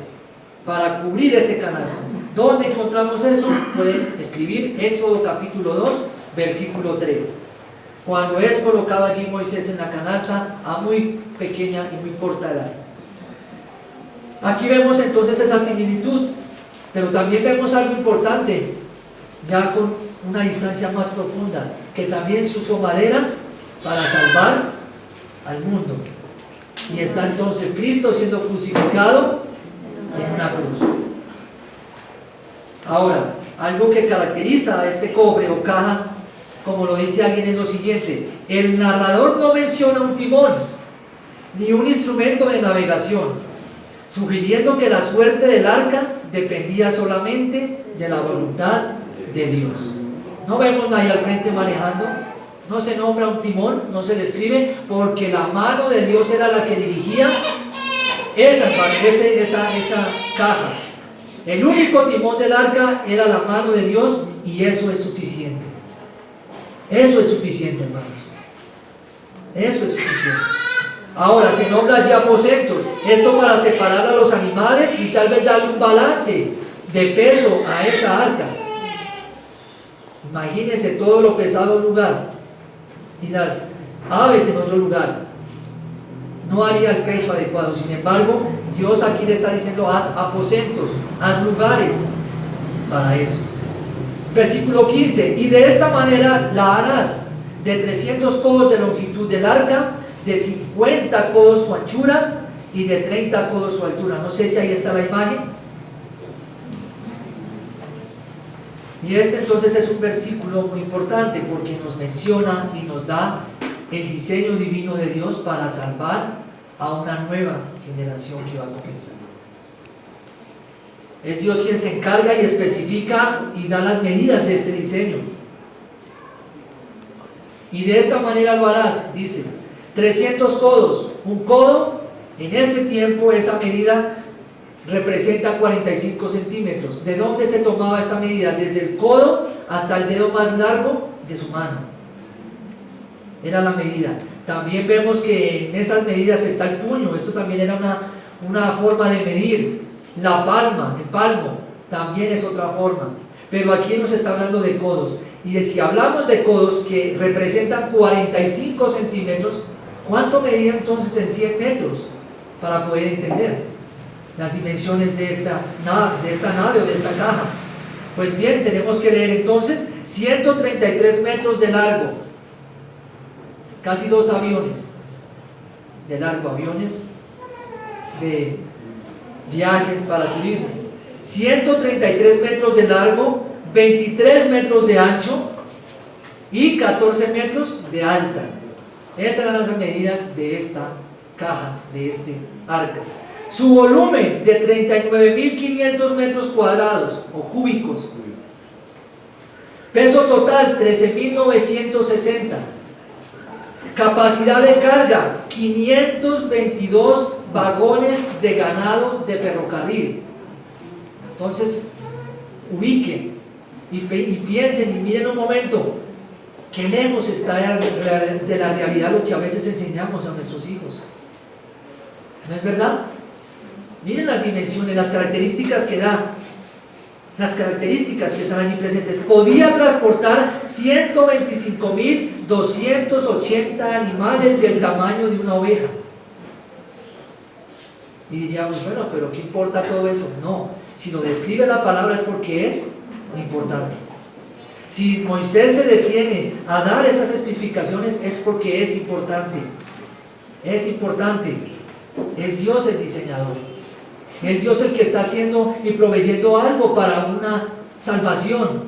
para cubrir ese canasto. ¿Dónde encontramos eso? Pueden escribir Éxodo capítulo 2, versículo 3. Cuando es colocado allí Moisés en la canasta a muy pequeña y muy corta edad. Aquí vemos entonces esa similitud, pero también vemos algo importante, ya con una distancia más profunda, que también se usó madera para salvar al mundo. Y está entonces Cristo siendo crucificado en una cruz. Ahora, algo que caracteriza a este cofre o caja, como lo dice alguien, es lo siguiente: el narrador no menciona un timón ni un instrumento de navegación, sugiriendo que la suerte del arca dependía solamente de la voluntad de Dios. No vemos nadie al frente manejando, no se nombra un timón, no se describe, porque la mano de Dios era la que dirigía esa caja. El único timón del arca era la mano de Dios, y eso es suficiente. Eso es suficiente, hermanos. Eso es suficiente. Ahora se nombra allí aposentos, esto para separar a los animales y tal vez darle un balance de peso a esa arca. Imagínense todo lo pesado en un lugar y las aves en otro lugar. No haría el peso adecuado. Sin embargo, Dios aquí le está diciendo: haz aposentos, haz lugares para eso. Versículo 15: y de esta manera la harás, de 300 codos de longitud del arca, de 50 codos su anchura y de 30 codos su altura. No sé si ahí está la imagen. Y este entonces es un versículo muy importante, porque nos menciona y nos da el diseño divino de Dios para salvar a una nueva generación que va a comenzar. Es Dios quien se encarga y especifica y da las medidas de este diseño. Y de esta manera lo harás, dice, 300 codos. Un codo, en este tiempo, esa medida representa 45 centímetros. ¿De dónde se tomaba esta medida? Desde el codo hasta el dedo más largo de su mano. Era la medida. También vemos que en esas medidas está el puño. Esto también era una forma de medir. La palma, el palmo, también es otra forma. Pero aquí nos está hablando de codos. Y si hablamos de codos que representan 45 centímetros, ¿cuánto medía entonces en 100 metros? Para poder entender las dimensiones de esta nave o de esta caja. Pues bien, tenemos que leer entonces 133 metros de largo, casi 2 aviones de largo, aviones de viajes para turismo. 133 metros de largo, 23 metros de ancho y 14 metros de alta. Esas eran las medidas de esta caja, de este arca. Su volumen de 39.500 metros cuadrados o cúbicos. Peso total 13.960. Capacidad de carga 522 vagones de ganado de ferrocarril. Entonces, ubiquen y piensen y miren un momento qué lejos está de la realidad lo que a veces enseñamos a nuestros hijos. ¿No es verdad? Miren las dimensiones, las características que da, las características que están allí presentes. Podía transportar 125.280 animales del tamaño de una oveja. Y diríamos, bueno, pero ¿qué importa todo eso? No, si lo describe la palabra es porque es importante. Si Moisés se detiene a dar esas especificaciones es porque es importante. Es importante. Es Dios el diseñador. Es Dios el que está haciendo y proveyendo algo para una salvación.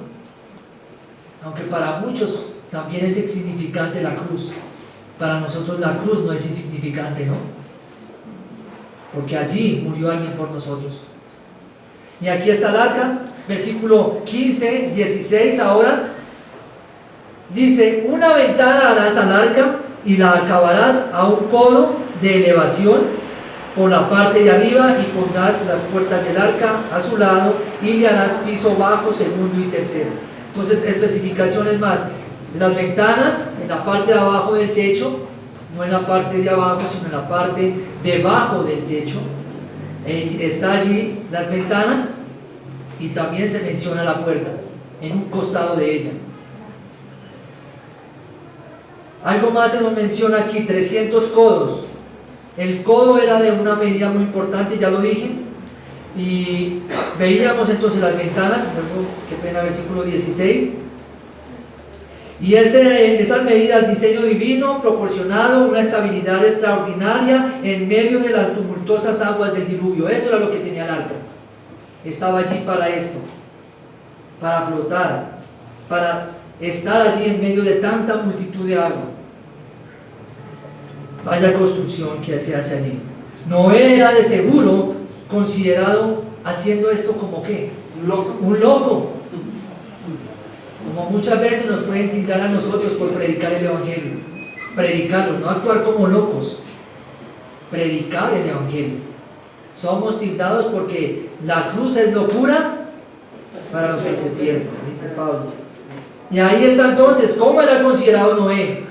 Aunque para muchos también es insignificante la cruz. Para nosotros la cruz no es insignificante, ¿no? Porque allí murió alguien por nosotros. Y aquí está el arca, versículo 15, 16 ahora. Dice, una ventana harás al arca y la acabarás a un codo de elevación por la parte de arriba y pondrás las puertas del arca a su lado y le harás piso bajo, segundo y tercero. Entonces, especificaciones más. Las ventanas en la parte de abajo del techo, no en la parte de abajo, sino en la parte debajo del techo. Está allí las ventanas y también se menciona la puerta en un costado de ella. Algo más se nos menciona aquí, 300 codos. El codo era de una medida muy importante, ya lo dije. Y veíamos entonces las ventanas, qué pena, versículo 16. Y esas medidas, diseño divino, proporcionado, una estabilidad extraordinaria en medio de las tumultuosas aguas del diluvio. Eso era lo que tenía el arca. Estaba allí para esto, para flotar, para estar allí en medio de tanta multitud de agua. Vaya construcción que se hace allí. Noé era de seguro considerado haciendo esto como ¿qué? Un loco. Como muchas veces nos pueden tildar a nosotros por predicar el Evangelio. Predicarlo, no actuar como locos. Predicar el Evangelio. Somos tildados porque la cruz es locura para los que se pierden, dice Pablo. Y ahí está entonces, ¿cómo era considerado Noé?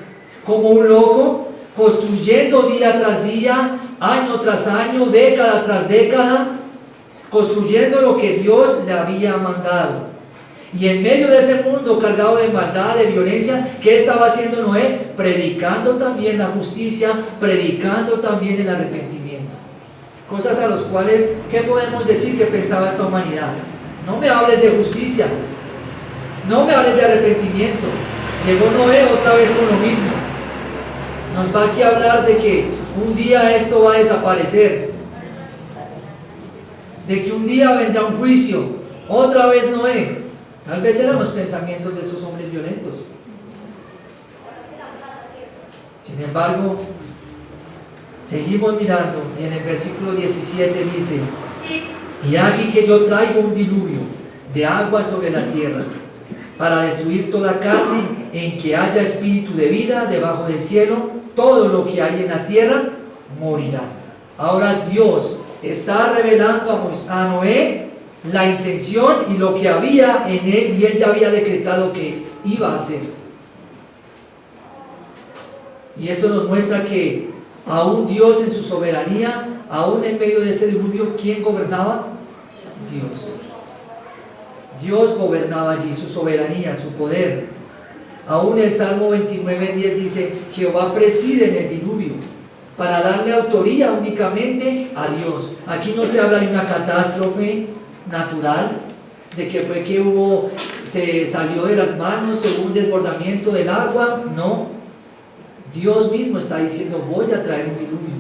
Como un loco, construyendo día tras día, año tras año, década tras década, construyendo lo que Dios le había mandado. Y en medio de ese mundo cargado de maldad, de violencia, ¿qué estaba haciendo Noé? Predicando también la justicia, predicando también el arrepentimiento. Cosas a las cuales, ¿qué podemos decir que pensaba esta humanidad? No me hables de justicia, no me hables de arrepentimiento. Llegó Noé otra vez con lo mismo. Nos va aquí a hablar de que un día esto va a desaparecer, de que un día vendrá un juicio. Otra vez Noé. Tal vez eran los pensamientos de esos hombres violentos. Sin embargo, seguimos mirando y en el versículo 17 dice: y aquí que yo traigo un diluvio de agua sobre la tierra para destruir toda carne en que haya espíritu de vida debajo del cielo. Todo lo que hay en la tierra morirá. Ahora Dios está revelando a Noé la intención y lo que había en él, y él ya había decretado que iba a hacer. Y esto nos muestra que aún Dios en su soberanía, aún en medio de ese diluvio, ¿quién gobernaba? Dios. Dios gobernaba allí, su soberanía, su poder. Aún el Salmo 29:10 dice: Jehová preside en el diluvio, para darle autoría únicamente a Dios. Aquí no se habla de una catástrofe natural, de que fue que se salió de las manos, hubo un desbordamiento del agua. No, Dios mismo está diciendo: voy a traer un diluvio,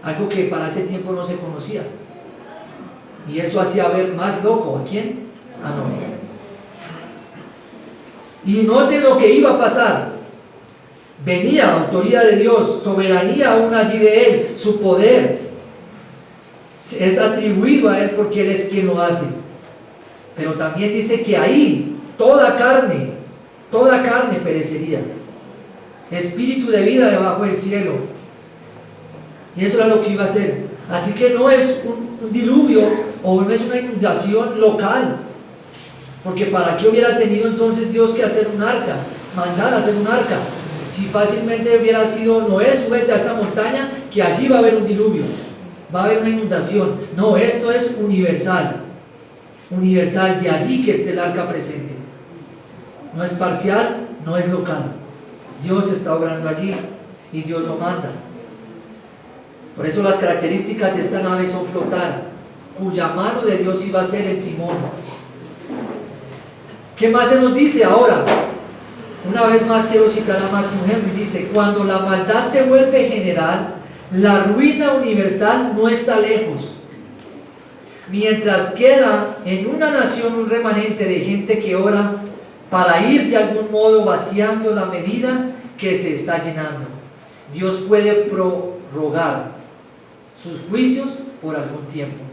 algo que para ese tiempo no se conocía. Y eso hacía ver más loco, ¿a quién? A Noé. Y noten lo que iba a pasar. Venía autoridad de Dios, soberanía aún allí de él, su poder. es atribuido a Él porque Él es quien lo hace. Pero también dice que ahí toda carne perecería. Espíritu de vida debajo del cielo. Y eso era lo que iba a hacer. Así que no es un diluvio o no es una inundación local. Porque ¿para qué hubiera tenido entonces Dios que hacer un arca? Mandar a hacer un arca. Si fácilmente hubiera sido Noé, súbete a esta montaña, que allí va a haber un diluvio, va a haber una inundación. No, esto es universal. Universal, de allí que esté el arca presente. No es parcial, no es local. Dios está obrando allí y Dios lo manda. Por eso las características de esta nave son flotar, cuya mano de Dios iba a ser el timón. ¿Qué más se nos dice ahora? Una vez más quiero citar a Matthew Henry. Dice: cuando la maldad se vuelve general, la ruina universal no está lejos. Mientras queda en una nación un remanente de gente que ora para ir de algún modo vaciando la medida que se está llenando, Dios puede prorrogar sus juicios por algún tiempo.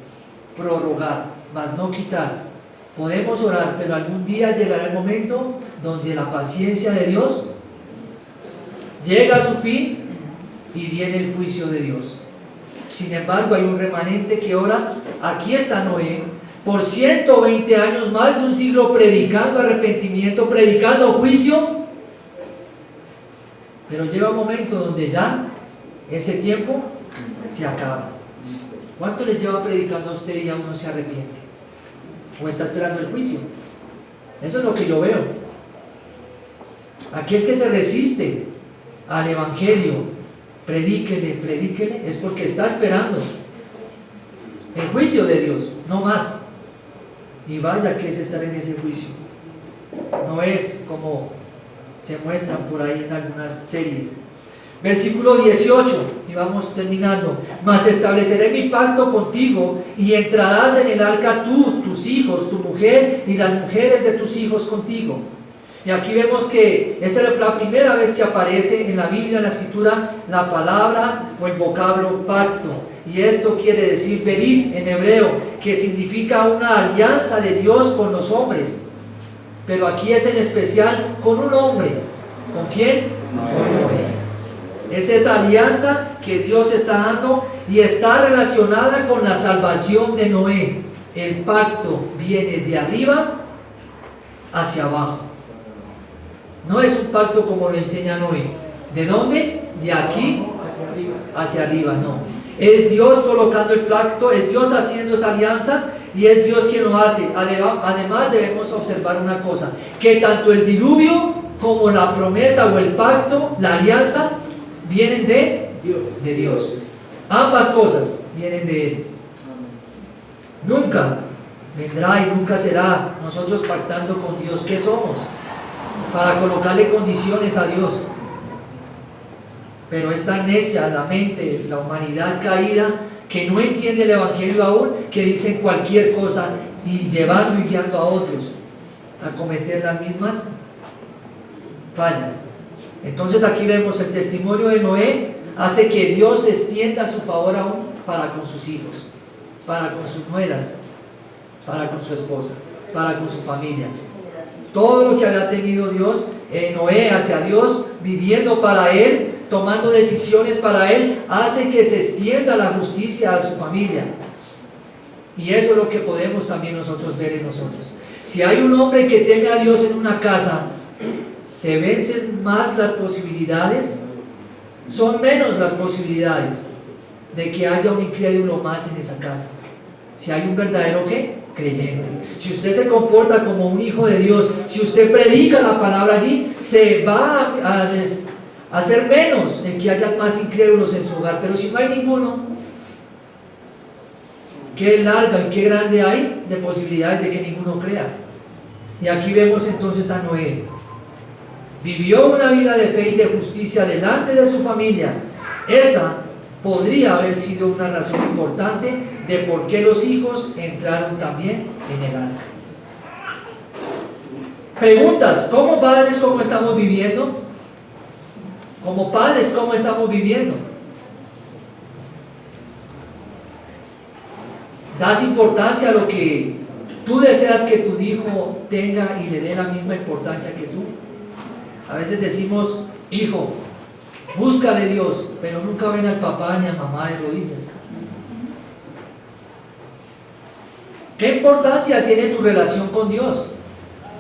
Prorrogar, mas no quitar. Podemos orar, pero algún día llegará el momento donde la paciencia de Dios llega a su fin y viene el juicio de Dios. Sin embargo, hay un remanente que ora. Aquí está Noé, por 120 años, más de un siglo, predicando arrepentimiento, predicando juicio. Pero llega un momento donde ya ese tiempo se acaba. ¿Cuánto le lleva predicando a usted y aún no se arrepiente? ¿O está esperando el juicio? Eso es lo que yo veo. Aquel que se resiste al evangelio, predíquele, es porque está esperando el juicio de Dios, no más. Y vaya que es estar en ese juicio. No es como se muestran por ahí en algunas series. Versículo 18, y vamos terminando. Mas estableceré mi pacto contigo, y entrarás en el arca tú, tus hijos, tu mujer, y las mujeres de tus hijos contigo. Y aquí vemos que esa es la primera vez que aparece en la Biblia, en la Escritura, la palabra o el vocablo pacto. Y esto quiere decir berit en hebreo, que significa una alianza de Dios con los hombres. Pero aquí es en especial con un hombre. ¿Con quién? Con Noé. Es esa alianza que Dios está dando y está relacionada con la salvación de Noé. El pacto viene de arriba hacia abajo. No es un pacto como lo enseña Noé. ¿De dónde? De aquí hacia arriba, no. Es Dios colocando el pacto, es Dios haciendo esa alianza y es Dios quien lo hace. Además debemos observar una cosa, que tanto el diluvio como la promesa o el pacto, la alianza, vienen de Dios. Ambas cosas vienen de Él. Nunca vendrá y nunca será nosotros pactando con Dios. ¿Qué somos? Para colocarle condiciones a Dios. Pero es tan necia la mente, la humanidad caída, que no entiende el evangelio aún, que dicen cualquier cosa y llevando y guiando a otros a cometer las mismas fallas. Entonces aquí vemos el testimonio de Noé hace que Dios extienda su favor aún para con sus hijos, para con sus nueras, para con su esposa, para con su familia. Todo lo que había tenido Dios, Noé hacia Dios, viviendo para Él, tomando decisiones para Él, hace que se extienda la justicia a su familia. Y eso es lo que podemos también nosotros ver en nosotros. Si hay un hombre que teme a Dios en una casa, ¿se vencen más las posibilidades? Son menos las posibilidades de que haya un incrédulo más en esa casa. Si hay un verdadero ¿qué? Creyente. Si usted se comporta como un hijo de Dios, si usted predica la palabra allí, se va a hacer menos el que haya más incrédulos en su hogar. Pero si no hay ninguno, qué larga y qué grande hay de posibilidades de que ninguno crea. Y aquí vemos entonces a Noé. Vivió una vida de fe y de justicia delante de su familia. Esa podría haber sido una razón importante de por qué los hijos entraron también en el arca. Preguntas: ¿como padres cómo estamos viviendo? Como padres, ¿cómo estamos viviendo? das importancia a lo que tú deseas que tu hijo tenga y le dé la misma importancia que tú. A veces decimos, hijo, busca de Dios, pero nunca ven al papá ni a mamá de rodillas. ¿Qué importancia tiene tu relación con Dios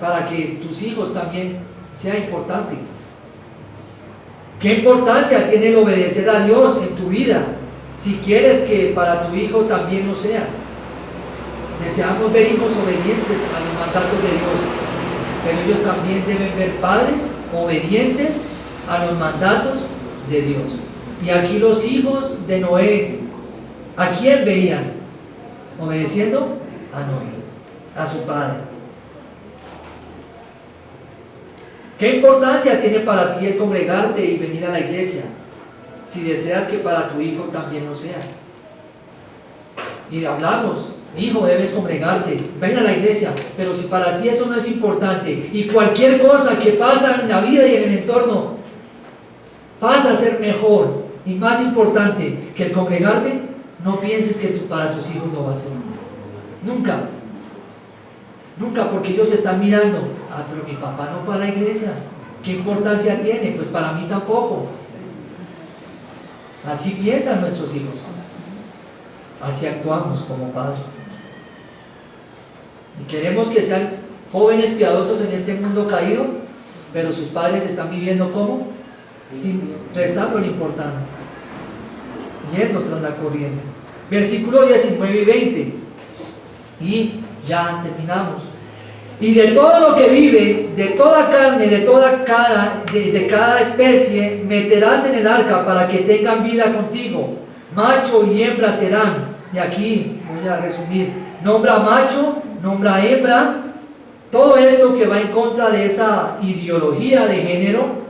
para que tus hijos también sea importante? ¿Qué importancia tiene el obedecer a Dios en tu vida si quieres que para tu hijo también lo sea? Deseamos ver hijos obedientes a los mandatos de Dios, pero ellos también deben ver padres obedientes a los mandatos de Dios. Y aquí los hijos de Noé, ¿a quién veían? Obedeciendo a Noé, a su padre. ¿Qué importancia tiene para ti el congregarte y venir a la iglesia si deseas que para tu hijo también lo sea? Y hablamos, hijo, debes congregarte, ven a la iglesia, pero si para ti eso no es importante y cualquier cosa que pasa en la vida y en el entorno pasa a ser mejor y más importante que el congregarte, no pienses que para tus hijos lo va a ser. Nunca. Nunca, porque ellos están mirando, pero mi papá no fue a la iglesia, ¿qué importancia tiene? Pues para mí tampoco. Así piensan nuestros hijos. Así actuamos como padres. Y queremos que sean jóvenes piadosos en este mundo caído, pero sus padres están viviendo ¿cómo? Sin restarle importancia, yendo tras la corriente. Versículos 19 y 20. Y ya terminamos. Y de todo lo que vive, de toda carne, de cada especie, meterás en el arca para que tengan vida contigo. Macho y hembra serán. Y aquí voy a resumir. Nombra macho, nombra hembra. Todo esto que va en contra de esa ideología de género.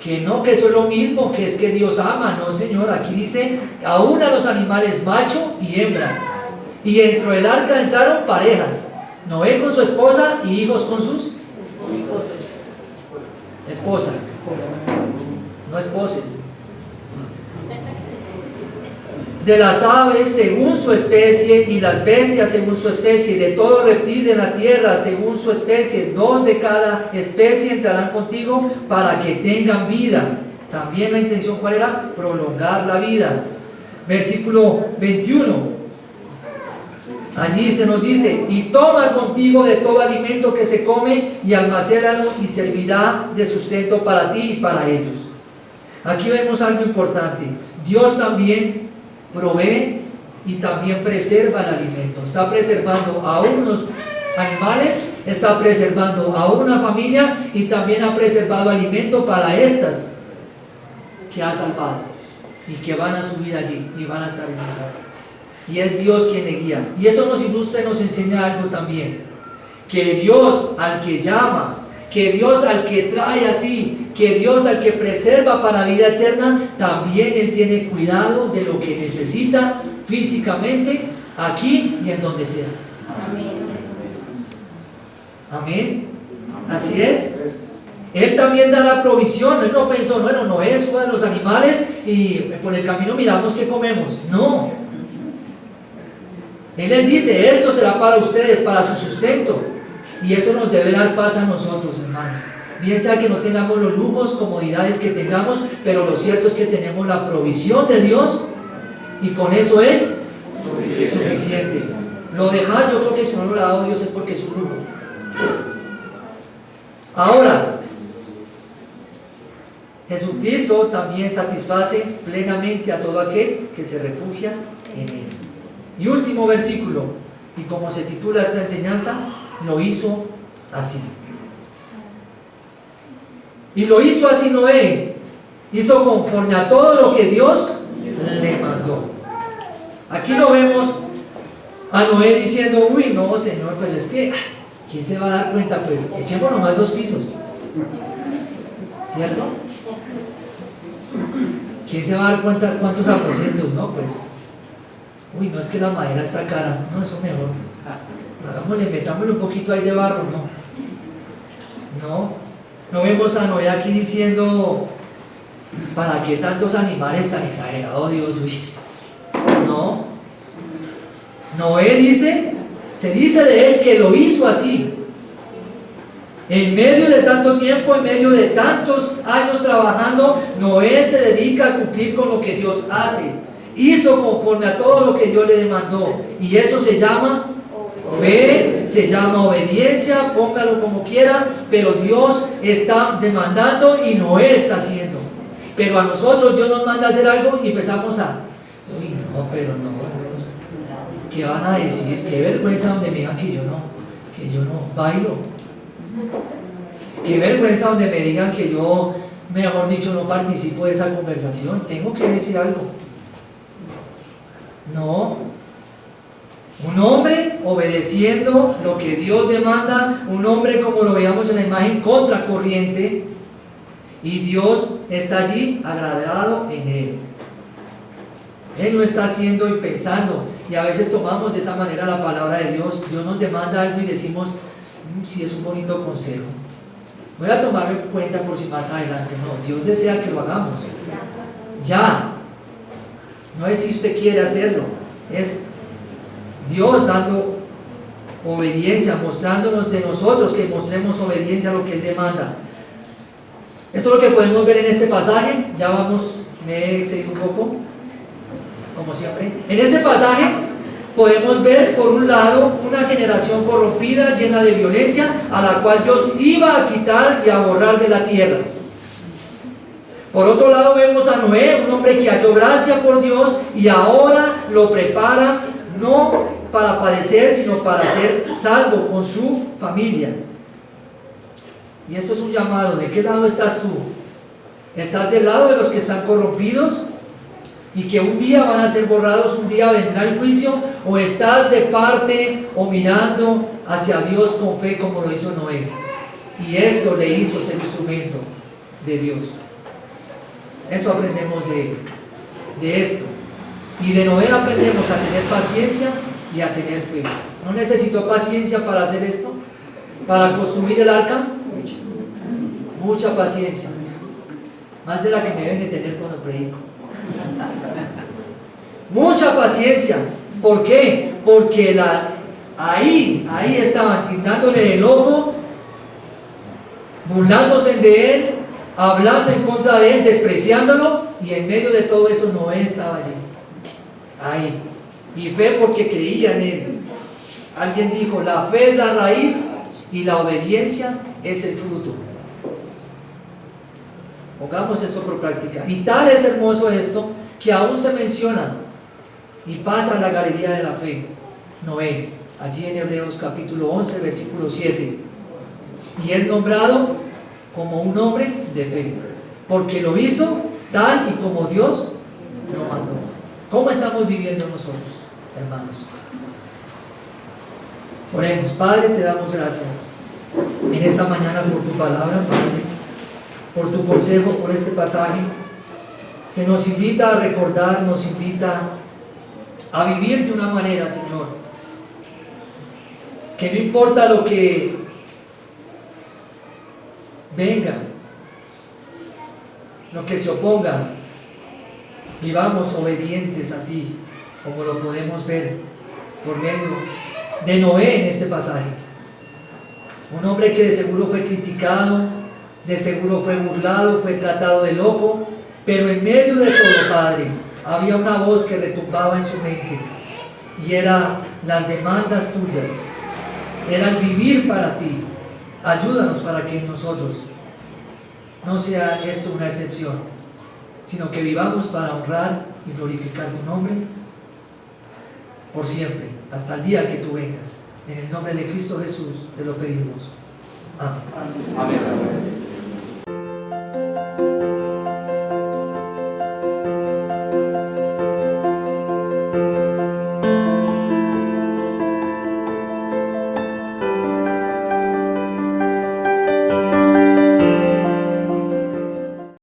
Que no, que eso es lo mismo, que es que Dios ama. No, Señor, aquí dice, aún a los animales macho y hembra. Y dentro del arca entraron parejas. Noé con su esposa y hijos con sus esposas. No esposes. De las aves según su especie y las bestias según su especie, de todo reptil de la tierra según su especie, 2 de cada especie entrarán contigo para que tengan vida. También la intención, ¿cuál era? Prolongar la vida. Versículo 21. Allí se nos dice, y toma contigo de todo alimento que se come y almacénalo y servirá de sustento para ti y para ellos. Aquí vemos algo importante. Dios también provee y también preserva el alimento. Está preservando a unos animales, está preservando a una familia y también ha preservado alimento para estas que ha salvado y que van a subir allí y van a estar en esa. Y es Dios quien le guía. Y esto nos ilustra y nos enseña algo también. Que Dios al que llama, que Dios al que trae así, que Dios al que preserva para vida eterna, también Él tiene cuidado de lo que necesita físicamente, aquí y en donde sea. Amén. Amén. Así es. Él también da la provisión. Él no pensó, bueno, Noé suba los animales y por el camino miramos qué comemos. No. Él les dice, esto será para ustedes, para su sustento. Y eso nos debe dar paz a nosotros, hermanos. Bien sea que no tengamos los lujos, comodidades que tengamos, pero lo cierto es que tenemos la provisión de Dios y con eso es suficiente. Lo demás, yo creo que si no lo ha dado Dios es porque es un lujo. Ahora, Jesucristo también satisface plenamente a todo aquel que se refugia en Él. Y último versículo, y como se titula esta enseñanza, lo hizo así. Y lo hizo así Noé, hizo conforme a todo lo que Dios le mandó. Aquí no vemos a Noé diciendo, uy, no, Señor, pero es que, ¿quién se va a dar cuenta? Pues echemos nomás 2 pisos, ¿cierto? ¿Quién se va a dar cuenta cuántos aposentos? No, pues, uy, no, es que la madera está cara, no, eso mejor, hagámosle, metámosle un poquito ahí de barro, no vemos a Noé aquí diciendo, ¿para qué tantos animales tan exagerados, Dios? Uy, no, Noé se dice de él que lo hizo así. En medio de tanto tiempo, en medio de tantos años trabajando, Noé se dedica a cumplir con lo que Dios hace. Hizo conforme a todo lo que Dios le demandó. Y eso se llama fe, se llama obediencia, póngalo como quiera, pero Dios está demandando y Noé está haciendo. Pero a nosotros Dios nos manda a hacer algo y empezamos a, uy, no, pero no, ¿qué van a decir? Qué vergüenza donde me digan que yo no bailo. Qué vergüenza donde me digan que yo, mejor dicho, no participo de esa conversación. Tengo que decir algo. No. Un hombre obedeciendo lo que Dios demanda, un hombre, como lo veíamos en la imagen, contracorriente, y Dios está allí agradado en él. Él lo está haciendo y pensando, y a veces tomamos de esa manera la palabra de Dios. Dios nos demanda algo y decimos, sí, es un bonito consejo, voy a tomarlo en cuenta por si más adelante. No, Dios desea que lo hagamos ya. No es si usted quiere hacerlo, es Dios dando obediencia, mostrándonos de nosotros que mostremos obediencia a lo que Él demanda. Esto es lo que podemos ver en este pasaje. Ya vamos, me he excedido un poco, como siempre. En este pasaje podemos ver, por un lado, una generación corrompida, llena de violencia, a la cual Dios iba a quitar y a borrar de la tierra. Por otro lado vemos a Noé, un hombre que halló gracia por Dios y ahora lo prepara, no para padecer, sino para ser salvo con su familia. Y esto es un llamado. ¿De qué lado estás tú? ¿Estás del lado de los que están corrompidos y que un día van a ser borrados, un día vendrá el juicio? ¿O estás de parte o mirando hacia Dios con fe como lo hizo Noé? Y esto le hizo ser instrumento de Dios. Eso aprendemos de esto. Y de Noé aprendemos a tener paciencia y a tener fe. ¿No necesitó paciencia para hacer esto? ¿Para construir el arca? Mucha paciencia. Más de la que me deben de tener cuando predico. Mucha paciencia. ¿Por qué? Porque ahí estaban tildándole de loco, burlándose de él, hablando en contra de él, despreciándolo, y en medio de todo eso Noé estaba allí. Ahí. Y fe porque creía en él. Alguien dijo, la fe es la raíz y la obediencia es el fruto. Pongamos eso por práctica. Y tal es hermoso esto que aún se menciona y pasa a la galería de la fe Noé, allí en Hebreos capítulo 11 versículo 7, y es nombrado como un hombre de fe porque lo hizo tal y como Dios lo mandó. ¿Cómo estamos viviendo nosotros, hermanos? Oremos. Padre, te damos gracias en esta mañana por tu palabra, Padre, por tu consejo, por este pasaje que nos invita a recordar, nos invita a vivir de una manera, Señor, que no importa lo que venga, lo que se oponga, vivamos obedientes a ti, como lo podemos ver por medio de Noé en este pasaje. Un hombre que de seguro fue criticado, de seguro fue burlado, fue tratado de loco, pero en medio de todo, Padre, había una voz que retumbaba en su mente, y era las demandas tuyas, era el vivir para ti. Ayúdanos para que nosotros no sea esto una excepción, sino que vivamos para honrar y glorificar tu nombre por siempre, hasta el día que tú vengas. En el nombre de Cristo Jesús te lo pedimos. Amén. Amén.